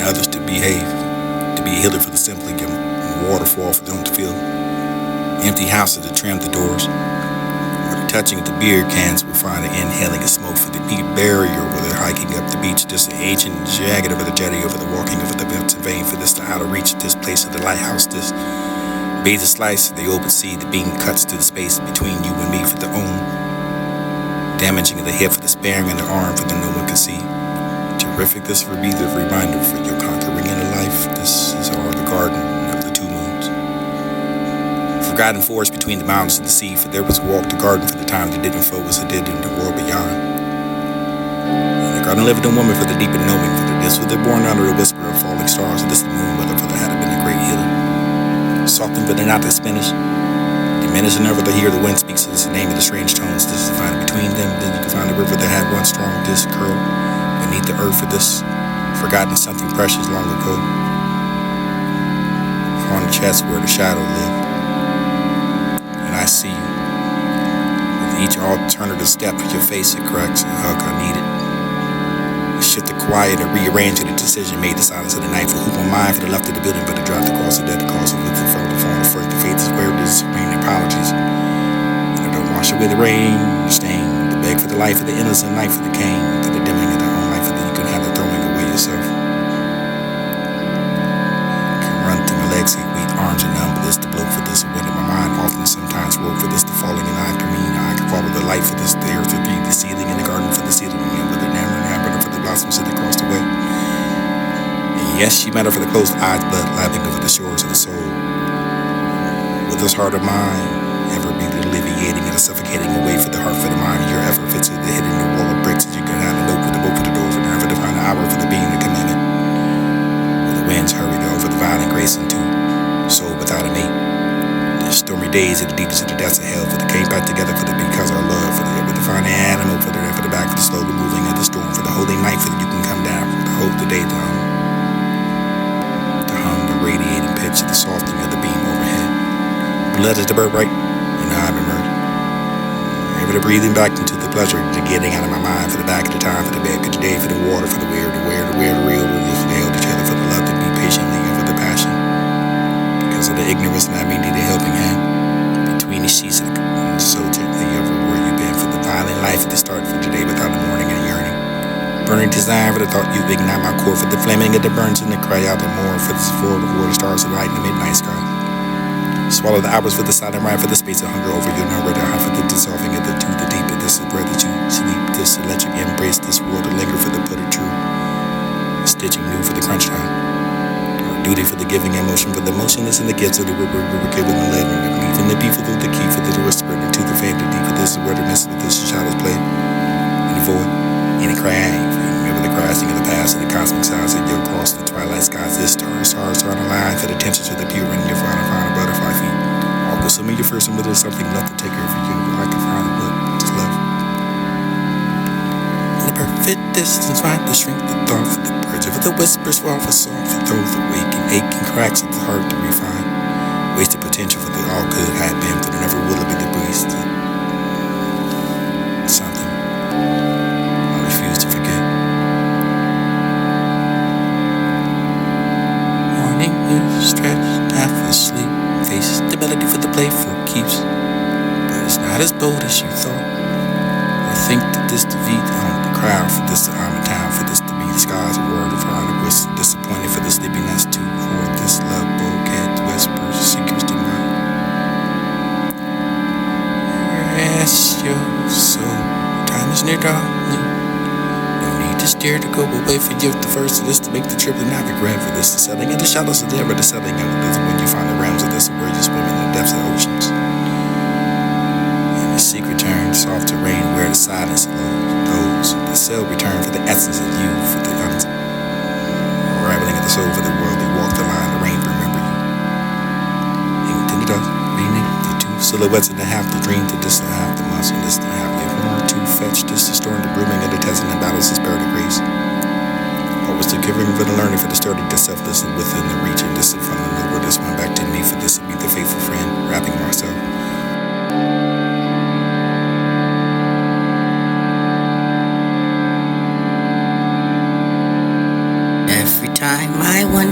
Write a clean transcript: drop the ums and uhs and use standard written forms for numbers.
others to behave, to be a healer for the simply, give them waterfall for them to feel. Empty houses to trim the doors, or the touching of the beer cans will find an inhaling of smoke for the peat barrier, where they're hiking up the beach, just an ancient jagged over the jetty, over the walking over the belt of vein for this to how to reach this place of the lighthouse, this bathe the slice of the open sea, the beam cuts to the space between you and me for the own, damaging of the hip for the sparing of the arm for the no one can see. Terrific this rebirth reminder for your conquering inner life. This is all the garden of the two moons. Forgotten forest between the mountains and the sea, for there was a walk to garden for the time that didn't flow as it did in the world beyond. And the garden lived in woman for the deep and knowing, for the this was born under the whisper of falling stars, and this the moon mother for the had been a great healer. Softened but not diminished, diminished never to hear the wind speaks, so this is the name of the strange tones. This is to find between them, then you can find a river that had one strong disc curl beneath the earth for this, forgotten something precious long ago. Upon the chest where the shadow lived, and I see you. With each alternative step of your face, it cracks a hug I needed. Shift the quiet and rearrange the decision made the silence of the night for who am I for the left of the building, but the drive across the dead, the cause of the phone, the phone, the first, the faith is where it is, rain apologies. And I don't wash away the rain, the stain, the beg for the life of the innocent, life for the cane, for the dimming of the own life, and then you can have the throwing away yourself. Can run through my legs, weak arms and numb, but this the blow for this, wind in my mind, often sometimes roll for this, the falling, and I can follow the light for this, the earth for the ceiling, in the garden for the ceiling, and with the blossoms sit across the way. And yes, she met her for the closed eyes, blood lapping over the shores of the soul. Will this heart of mine ever be the alleviating and the suffocating away for the heart for the mind? Your effort fits to the hidden the wall of bricks that you can have a note with the boat for the doors and never to find the hour for the being the commitment. Where the winds hurried over the violent grace into soul without a mate. The stormy days of the deepest of the depths of hell for the came back together for the because our love for the ever to find the animal for the back for the slowly moving of the storm for the holy night for the you can come down for the hope the day to hum the radiating pitch of the softening of the beam overhead. Blood is the bird right, you know I've been murdered. Ever the breathing back into the pleasure, the getting out of my mind for the back of the time for the bed, for the day, for the water, for the weird, the weird, the weird, the real, the held each other for the love to be patiently and for the passion. Because of the ignorance and I may need a helping hand between the sheets of the so gently everywhere you've been for the violent life at the start for today without the morning and yearning. Burning desire for the thought you ignite my core for the flaming of the burns and the cry out the more for this for the stars of light in the midnight sky. Swallow the hours for the silent ride for the space of hunger over your nowhere to hide for the dissolving of the two, the deep, this is breath that you sleep, this electric embrace, this world to linger for the put it true. Stitching new for the crunch time. Duty for the giving emotion for the motionless and the gifts of the river we were given the lead and even the beef for the key for the whisper into the fade the deep for this where the mist of this shadows play in the void in the crying remember the crashing of the past and the cosmic size of your across the twilight skies this stars on the line for the tension to the pure and your final butterfly feet all consuming your first and there's something left to take care of you I can find what just left in the perfect distance find the strength the thought for the bridge of the whispers fall for song for those awaken aching cracks of the heart to refine wasted potential for the all could have been for the never will be the breeze something I refuse to forget. Morning is stretched half asleep faces the melody for the playful keeps but it's not as bold as you thought. I think that this defeat on the crowd for this time in town for this to be the skies of word of heart of was disappointed for the sleepiness too for this love bouquet whispers secrets denied. Rest your soul, time is near darling. No need to steer to go away for you the first of this to make the trip and not regret for this the selling of the shallows of the ever the selling of this when you find the realms of this where you swim in the depths of the oceans. And the secret turns soft to rain where the silence goes. The cell return for the essence of you for the unraveling of the soul for the world they walk the line the rain remember you. Inked in the dust, meaning the two silhouettes and the half the dream to this the half the muscle this the half the horn to fetch this the storm the brooming of the testing and battles the spirit of grace. Always the giving for the learning for the sturdy the selfless and within the reach and this from the nowhere this one back to me for this to be the faithful friend wrapping myself. Every time my one